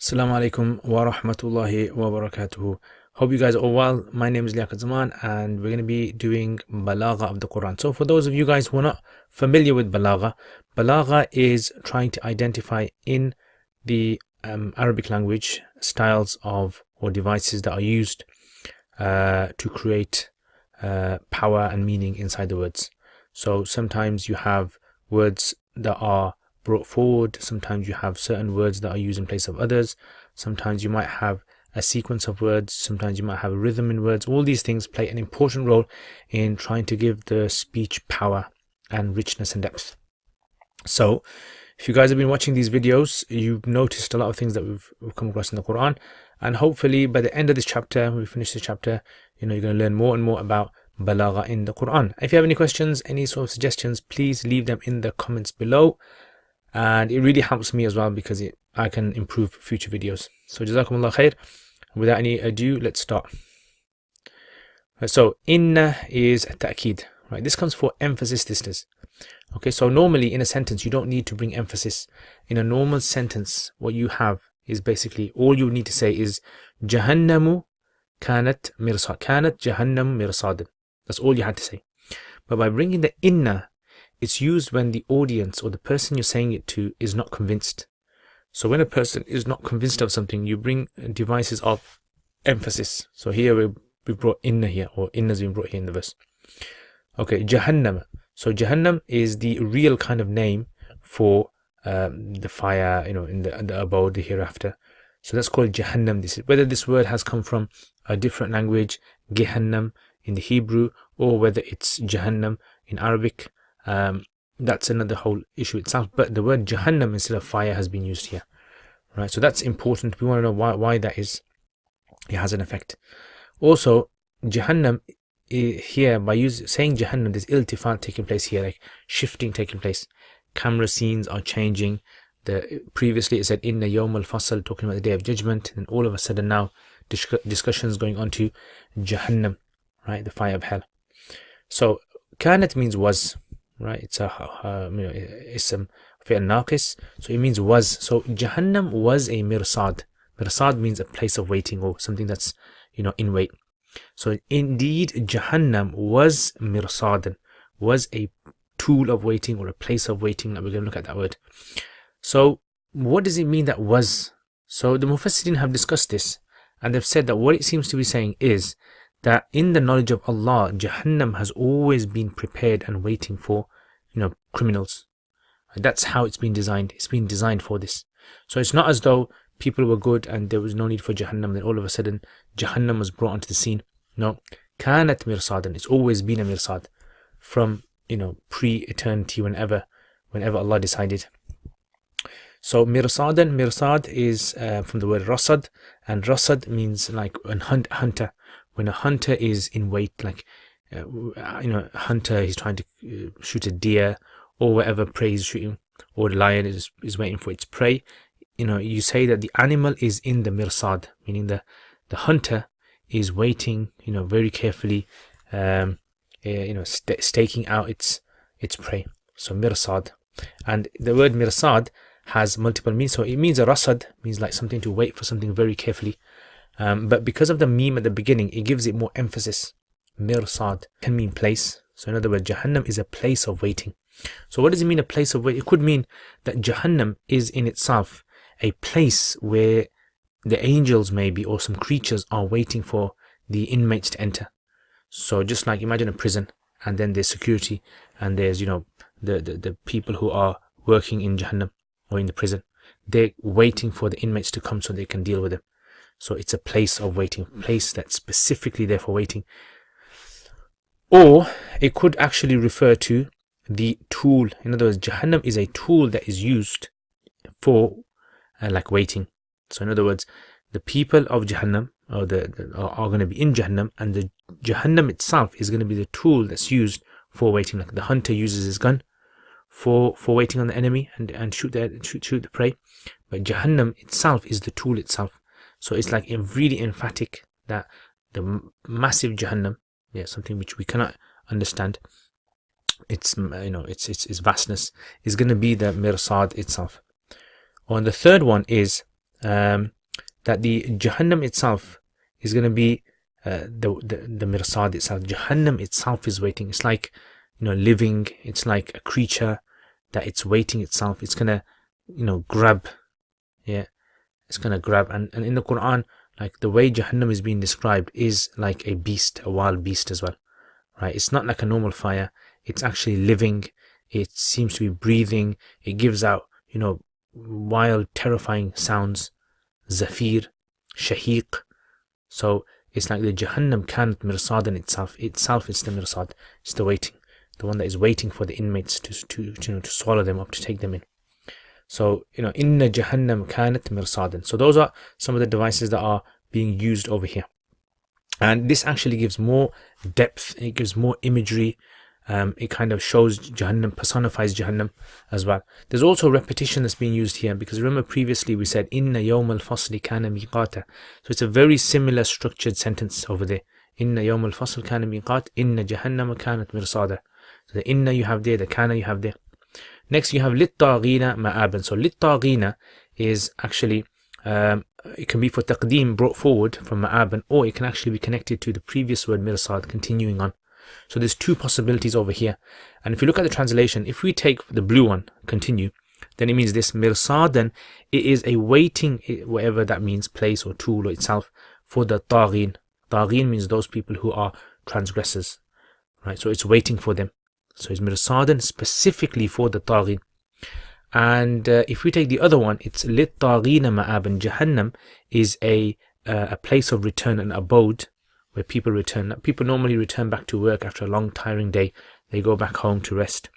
Assalamu alaikum wa rahmatullahi wa barakatuhu. Hope you guys are all well. My name is Liaqat Zaman and we're going to be doing Balagha of the Quran. So for those of you guys who are not familiar with Balagha, Balagha is trying to identify in the Arabic language styles of or devices that are used to create power and meaning inside the words. So sometimes you have words that are brought forward, sometimes you have certain words that are used in place of others, sometimes you might have a sequence of words, sometimes you might have a rhythm in words. All these things play an important role in trying to give the speech power and richness and depth. So if you guys have been watching these videos, you've noticed a lot of things that we've come across in the Quran, and hopefully by the end of this chapter, when we finish this chapter, you're going to learn more and more about Balagha in the Quran. If you have any questions, any sort of suggestions, please leave them in the comments below. And it really helps me as well because I can improve future videos. So Jazakumullah khair. Without any ado, let's start. So inna is a ta'keed, right? This comes for emphasis, sisters. Okay, so normally in a sentence you don't need to bring emphasis. In a normal sentence, what you have is basically all you need to say is Jahannamu kanat mirsad. Kanat Jahannam mirsadan. That's all you had to say. But by bringing the inna, it's used when the audience or the person you're saying it to is not convinced. So when a person is not convinced of something, you bring devices of emphasis. So here we brought inna here, or inna has been brought here in the verse. Okay, Jahannam. So Jahannam is the real kind of name for the fire, in the abode, the hereafter. So that's called Jahannam. Whether this word has come from a different language, Gehannam in the Hebrew, or whether it's Jahannam in Arabic. That's another whole issue itself, but the word Jahannam instead of fire has been used here, right? So that's important. We want to know why that is. It has an effect. Also, Jahannam here, by saying Jahannam, there's iltifat taking place here, like shifting taking place. Camera scenes are changing. Previously it said Inna Yawm al-Fasl, talking about the day of judgment, and all of a sudden now discussions going on to Jahannam, right? The fire of hell. So Kanat means was. Right, it's ism fi'l naqis, so it means was. So Jahannam was a mirsad. Mirsad means a place of waiting, or something that's in wait. So indeed Jahannam was mirsadan, was a tool of waiting or a place of waiting. We're going to look at that word. So what does it mean that was? So the Mufassirin have discussed this, and they've said that what it seems to be saying is that in the knowledge of Allah, Jahannam has always been prepared and waiting for, criminals. That's how it's been designed. It's been designed for this. So it's not as though people were good and there was no need for Jahannam, then all of a sudden Jahannam was brought onto the scene. No. Kanat mirsadan. It's always been a mirsad from, pre-eternity, whenever Allah decided. So mirsad is from the word rasad, and rasad means like a hunter. When a hunter is in wait, like a hunter, he's trying to shoot a deer or whatever prey he's shooting, or the lion is waiting for its prey. You say that the animal is in the mirsad, meaning the hunter is waiting, very carefully, staking out its prey. So mirsad, and the word mirsad has multiple meanings. So it means a rasad, means like something to wait for something very carefully. But because of the meme at the beginning, it gives it more emphasis. Mirsad can mean place. So in other words, Jahannam is a place of waiting. So what does it mean, a place of waiting? It could mean that Jahannam is in itself a place where the angels maybe, or some creatures, are waiting for the inmates to enter. So just like imagine a prison, and then there's security, and there's the people who are working in Jahannam or in the prison. They're waiting for the inmates to come so they can deal with them. So it's a place of waiting, place that's specifically there for waiting. Or it could actually refer to the tool. In other words, Jahannam is a tool that is used for like waiting. So in other words, the people of Jahannam are going to be in Jahannam, and the Jahannam itself is going to be the tool that's used for waiting. Like the hunter uses his gun for waiting on the enemy and shoot the prey, but Jahannam itself is the tool itself. So it's like really emphatic that the massive Jahannam, something which we cannot understand, its vastness, is going to be the mirsad itself. And the third one is that the Jahannam itself is going to be the mirsad itself. Jahannam itself is waiting. It's like, living. It's like a creature that it's waiting itself. It's going to, grab. Yeah, it's going to grab. And in the Quran, like the way Jahannam is being described is like a beast, a wild beast as well. Right? It's not like a normal fire. It's actually living. It seems to be breathing. It gives out, wild, terrifying sounds. Zafir, shahiq. So it's like the Jahannam kanat mirsadan itself. Itself is the mirsad. It's the waiting. The one that is waiting for the inmates to swallow them up, to take them in. So, inna Jahannam kanat mirsadan. So those are some of the devices that are being used over here. And this actually gives more depth. It gives more imagery. It kind of shows Jahannam, personifies Jahannam as well. There's also repetition that's being used here, because remember previously we said inna yawm al-fasli kana miqata. So it's a very similar structured sentence over there. Inna yawm al-fasl kana miqat, inna Jahannam kanat mirsada. So the inna you have there, the kana you have there. Next you have lit-taghina ma'aban. So lit-taghina is actually, it can be for taqdeem, brought forward from ma'aban, or it can actually be connected to the previous word mirsad, continuing on. So there's two possibilities over here. And if you look at the translation, if we take the blue one, continue, then it means this mirsadan, it is a waiting, whatever that means, place or tool or itself, for the taghin. Taghin means those people who are transgressors, right? So it's waiting for them. So it's mirsadan specifically for the taghin. And if we take the other one, it's lit taghina ma'aban. Jahannam is a place of return, an abode where people return. People normally return back to work after a long tiring day. They go back home to rest.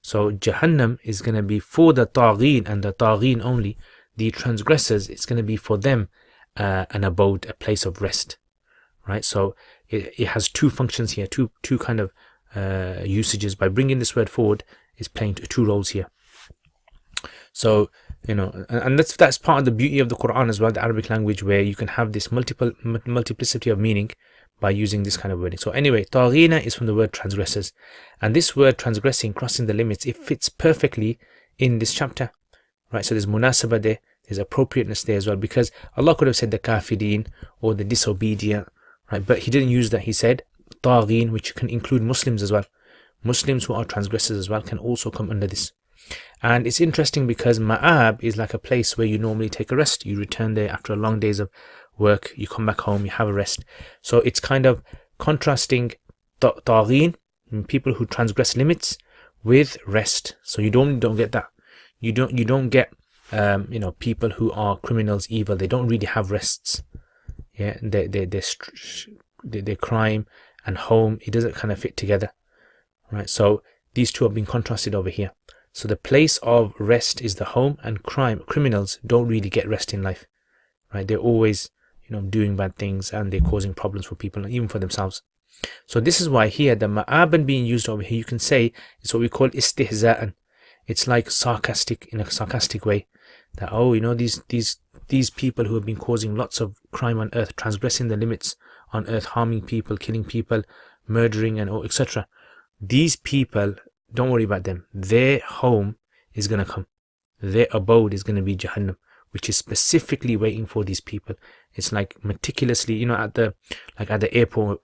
So Jahannam is going to be for the taghin, and the taghin only. The transgressors, it's going to be for them an abode, a place of rest, right? So it has two functions here, two kind of usages. By bringing this word forward, it's playing two roles here. So, and that's part of the beauty of the Quran as well, the Arabic language, where you can have this multiplicity of meaning by using this kind of wording. So anyway, taghina is from the word transgressors, and this word transgressing, crossing the limits, it fits perfectly in this chapter, right? So there's munasabah there, there's appropriateness there as well, because Allah could have said the kafirin or the disobedient, right? But he didn't use that. He said taghin, which can include Muslims as well. Muslims who are transgressors as well can also come under this. And it's interesting because ma'ab is like a place where you normally take a rest. You return there after a long days of work, you come back home, you have a rest. So it's kind of contrasting taghin, people who transgress limits, with rest. So you don't get that. You don't get people who are criminals, evil. They don't really have rests. Yeah, their crime and home, it doesn't kind of fit together, right? So these two are being contrasted over here. So the place of rest is the home, and criminals don't really get rest in life, right? They're always, doing bad things, and they're causing problems for people, even for themselves. So this is why here the ma'aban being used over here, you can say it's what we call istihza'an. It's like sarcastic, in a sarcastic way, that these people who have been causing lots of crime on earth, transgressing the limits on earth, harming people, killing people, murdering, and etc. These people, don't worry about them. Their home is going to come. Their abode is going to be Jahannam, which is specifically waiting for these people. It's like meticulously, at the airport,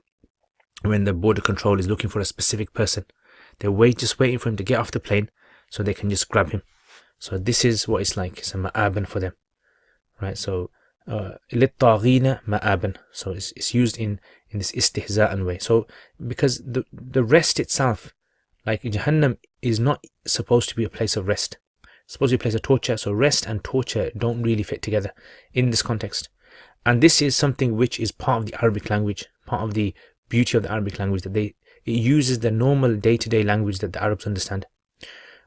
when the border control is looking for a specific person, they're just waiting for him to get off the plane so they can just grab him. So this is what it's like. It's a ma'aban for them, right? So lit-taghina ma'aban. So it's used in this istihza'an way. So because the rest itself, like Jahannam, is not supposed to be a place of rest. It's supposed to be a place of torture. So rest and torture don't really fit together in this context. And this is something which is part of the Arabic language, part of the beauty of the Arabic language, that it uses the normal day-to-day language that the Arabs understand.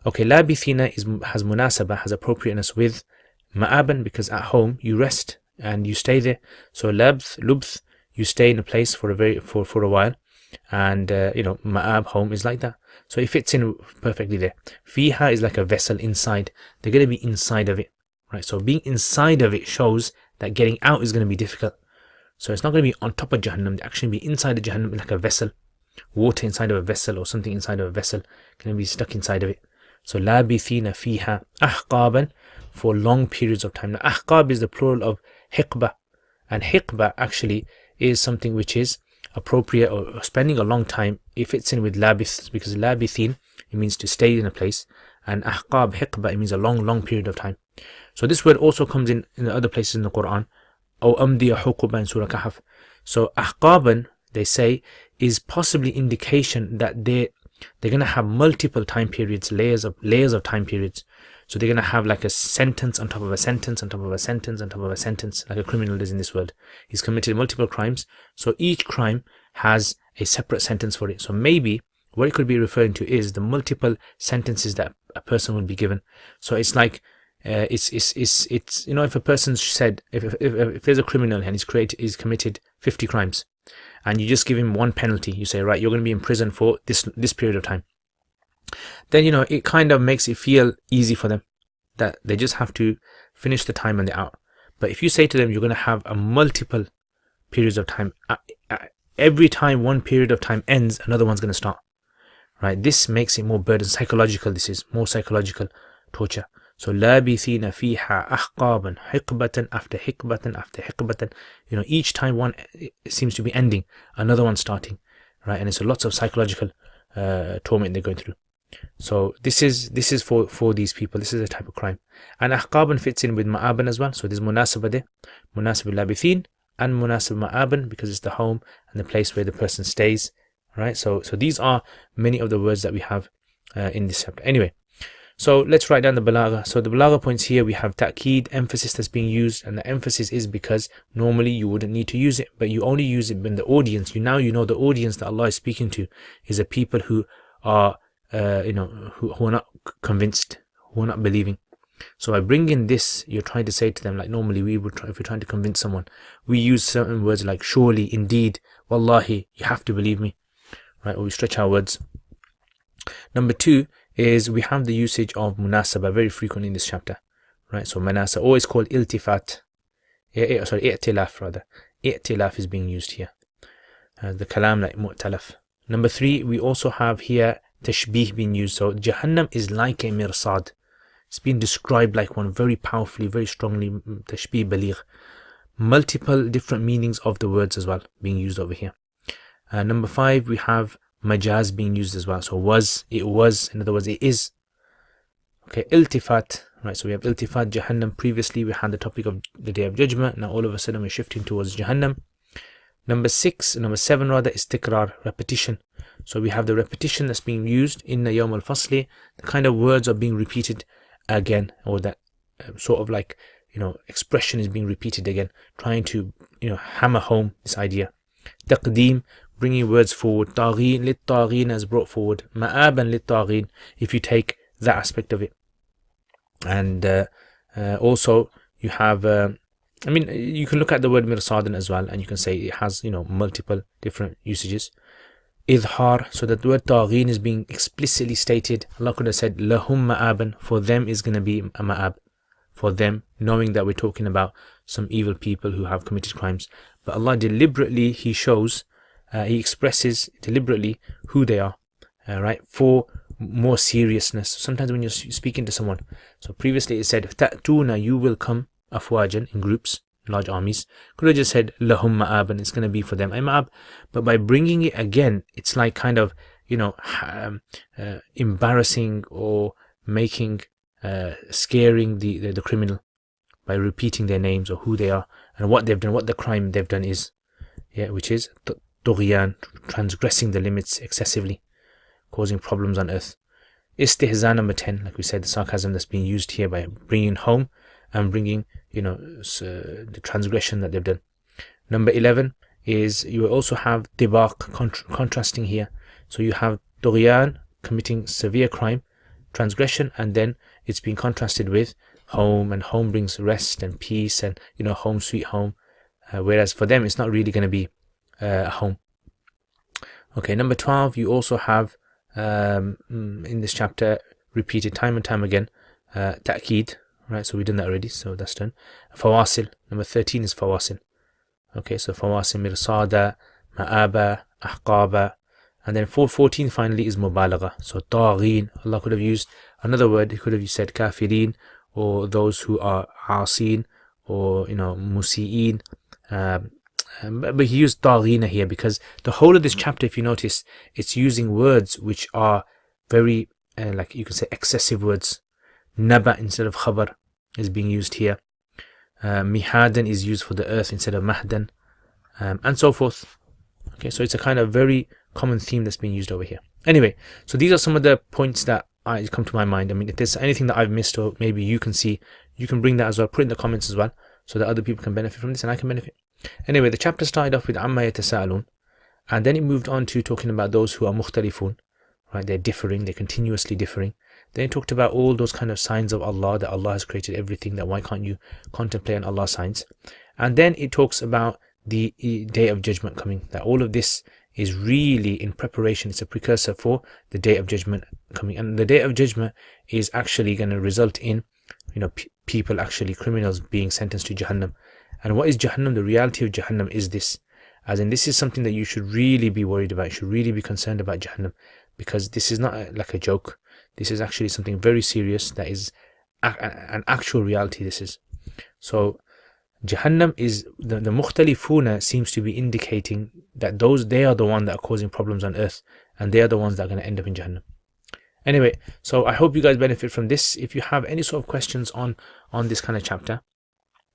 Okay, labithina has munasabah, has appropriateness with ma'aban, because at home you rest and you stay there. So lubth, you stay in a place for a while, and ma'ab, home, is like that. So it fits in perfectly there. Fiha is like a vessel inside. They're going to be inside of it, right? So being inside of it shows that getting out is going to be difficult. So it's not going to be on top of Jahannam. They actually be inside of Jahannam, like a vessel. Water inside of a vessel, or something inside of a vessel, going to be stuck inside of it. So labithina fiha ahqaban, for long periods of time. Now, ahqab is the plural of hiqba, and hiqba actually is something which is appropriate or spending a long time. It fits in with labith, because labithin, it means to stay in a place, and ahqab, hiqba, it means a long period of time. So this word also comes in other places in the Quran. Or amdiya huquba in Surah Kahf. So ahqaban, they say, is possibly indication that they're going to have multiple time periods, layers of time periods. So they're going to have like a sentence on top of a sentence on top of a sentence on top of a sentence, like a criminal does in this world. He's committed multiple crimes, so each crime has a separate sentence for it. So maybe what it could be referring to is the multiple sentences that a person will be given. So it's like it's you know, if a person said, if there's a criminal and he's committed 50 crimes, and you just give him one penalty, you say, right, you're going to be in prison for this period of time, then, you know, it kind of makes it feel easy for them that they just have to finish the time and they're out. But if you say to them, you're going to have a multiple periods of time, every time one period of time ends, another one's going to start, right? This makes it more burden, psychological. This is more psychological torture. So labithina fiha ahqaban, hiqbatan after hiqbatan after hiqbatan. You know, each time one seems to be ending, another one starting, right? And it's lots of psychological torment they're going through. So this is for these people. This is a type of crime. And ahqaban fits in with ma'aban as well. So there's munasabah there, munasab labithin and munasab ma'aban, because it's the home and the place where the person stays, right? So these are many of the words that we have in this chapter. Anyway, so let's write down the balagha. So the balagha points here, we have ta'keed, emphasis that's being used, and the emphasis is because normally you wouldn't need to use it, but you only use it when the audience, you know the audience that Allah is speaking to is a people who are who are not convinced, who are not believing. So by bringing this, you're trying to say to them, like normally we would try, if we're trying to convince someone, we use certain words like surely, indeed, wallahi, you have to believe me, right? Or we stretch our words. Number 2 is we have the usage of munasabah very frequently in this chapter, right? So munasabah, always called iltifat, i'tilaf rather. I'tilaf is being used here. The kalam like mu'talaf. Number 3, we also have here tashbih being used. So Jahannam is like a mirsad. It's been described like one very powerfully, very strongly. Tashbih baligh. Multiple different meanings of the words as well being used over here. Number 5, we have majaz being used as well. So was, it was, in other words, it is. Okay, iltifat, right? So we have iltifat, Jahannam. Previously we had the topic of the Day of Judgment. Now all of a sudden we're shifting towards Jahannam. Number 7 rather is tikrar, repetition. So we have the repetition that's being used in the Yawm al-Fasli. The kind of words are being repeated again, or that sort of like, you know, expression is being repeated again, trying to, you know, hammer home this idea. Taqdeem, bringing words forward. Taghin, lit taghin as brought forward. Ma'aban lit taghin, if you take that aspect of it. And also you have I mean, you can look at the word mirsadan as well, and you can say it has, you know, multiple different usages. Idhar, so that the word taghin is being explicitly stated. Allah could have said lahum ma'aban, for them is going to be a ma'ab, for them, knowing that we're talking about some evil people who have committed crimes. But Allah deliberately, He shows, He expresses deliberately who they are, right, for more seriousness. Sometimes when you're speaking to someone, so previously it said ta'tuna, you will come afwajan, in groups, large armies. Could have just said lahum ma'ab, and it's going to be for them a ma'ab. But by bringing it again, it's like kind of, you know, embarrassing or making scaring the criminal by repeating their names or who they are and what they've done, what the crime they've done is, which is tughyan, transgressing the limits excessively, causing problems on earth. Istihza, number 10, like we said, the sarcasm that's being used here by bringing home and bringing, you know, the transgression that they've done. Number 11 is you also have dibaq, contrasting here. So you have tughyan, committing severe crime, transgression, and then it's being contrasted with home, and home brings rest and peace and, you know, home sweet home, whereas for them it's not really going to be a home. Okay, number 12, you also have in this chapter repeated time and time again ta'keed, right? So we've done that already, so that's done. Fawasil, number 13 is fawasil. Okay, so fawasil, mirsada, ma'aba, ahqaba, and then 14 finally is mubalagha. So taghin, Allah could have used another word. He could have said kafirin, or those who are asin, or musiin. But he used taghina here because the whole of this chapter, if you notice, it's using words which are very like you can say excessive words. Naba instead of khabar is being used here. Mihadan is used for the earth instead of mahdan, and so forth. Okay, so it's a kind of very common theme that's being used over here. Anyway, so these are some of the points that come to my mind. I mean, if there's anything that I've missed, or maybe you can see, you can bring that as well, put it in the comments as well, so that other people can benefit from this and I can benefit. Anyway, the chapter started off with amma yatasaalun, and then it moved on to talking about those who are mukhtalifun, right? They're differing, they're continuously differing. Then it talked about all those kind of signs of Allah, that Allah has created everything, that why can't you contemplate on Allah's signs? And then it talks about the day of judgment coming, that all of this is really in preparation, it's a precursor for the day of judgment coming. And the day of judgment is actually going to result in people, actually criminals, being sentenced to Jahannam. And what is Jahannam? The reality of Jahannam is this, as in this is something that you should really be worried about, you should really be concerned about Jahannam, because this is not like a joke. This is actually something very serious, that is an actual reality. This is so. Jahannam is the mukhtalifuna seems to be indicating that they are the ones that are causing problems on earth, and they are the ones that are going to end up in Jahannam. Anyway, so I hope you guys benefit from this. If you have any sort of questions on this kind of chapter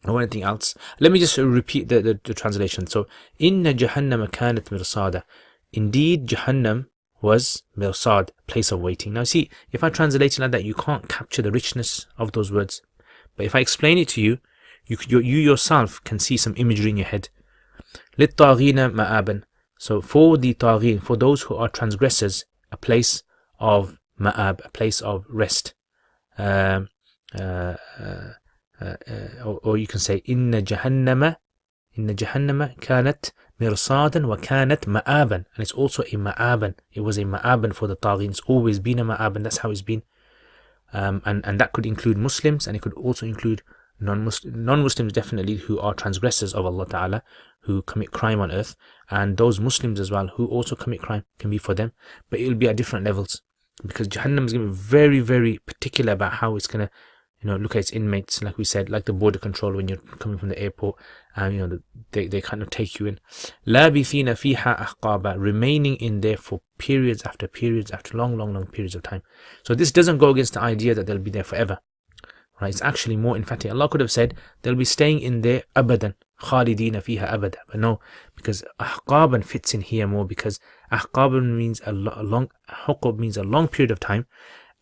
or anything else, let me just repeat the translation. So, inna Jahannam kanat mirsada. Indeed, Jahannam was mirsad, place of waiting. Now see, if I translate it like that, you can't capture the richness of those words. But if I explain it to you, you yourself can see some imagery in your head. لِلطَّاغِينَ مَآبًا. So for the taghin, for those who are transgressors, a place of ma'ab, a place of rest. Or you can say inna jahannama kanat mirsadan wa kanat ma'aban. And it's also a ma'aban. It was a ma'aban for the taghin. It's always been a ma'aban. That's how it's been. And that could include Muslims, and it could also include non-Muslims definitely, who are transgressors of Allah Ta'ala, who commit crime on earth, and those Muslims as well who also commit crime can be for them, but it will be at different levels, because Jahannam is going to be very, very particular about how it's going to look at its inmates, like we said, like the border control when you're coming from the airport, and they kind of take you in. لَابِثِينَ فِيهَا أَحْقَابًا. Remaining in there for periods after long periods of time. So this doesn't go against the idea that they'll be there forever. Right, it's actually more emphatic. Allah could have said they'll be staying in there abadan, khalidina fiha abada, but no, because ahqaban fits in here more, because ahqaban means a long period of time,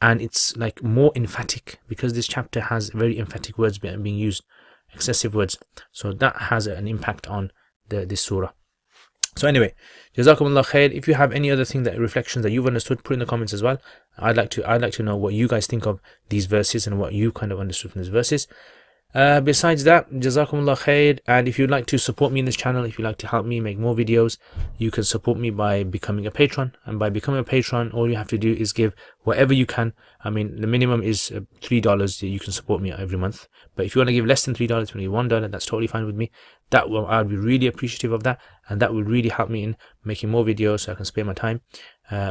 and it's like more emphatic, because this chapter has very emphatic words being used, excessive words, so that has an impact on this surah. So anyway, Jazakumullah khair. If you have any other reflections that you've understood, put in the comments as well. I'd like to know what you guys think of these verses and what you kind of understood from these verses. Besides that, Jazakumullah khair. And if you'd like to support me in this channel, if you'd like to help me make more videos, you can support me by becoming a patron. And by becoming a patron, all you have to do is give whatever you can. I mean, the minimum is $3 that you can support me every month. But if you want to give less than $3, if you want to give $1, that's totally fine with me. I'll be really appreciative of that, and that will really help me in making more videos, so I can spare my time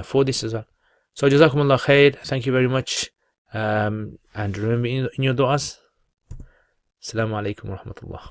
for this as well. So Jazakumullah khair. Thank you very much. And remember in your du'as. Assalamu alaikum wa rahmatullah.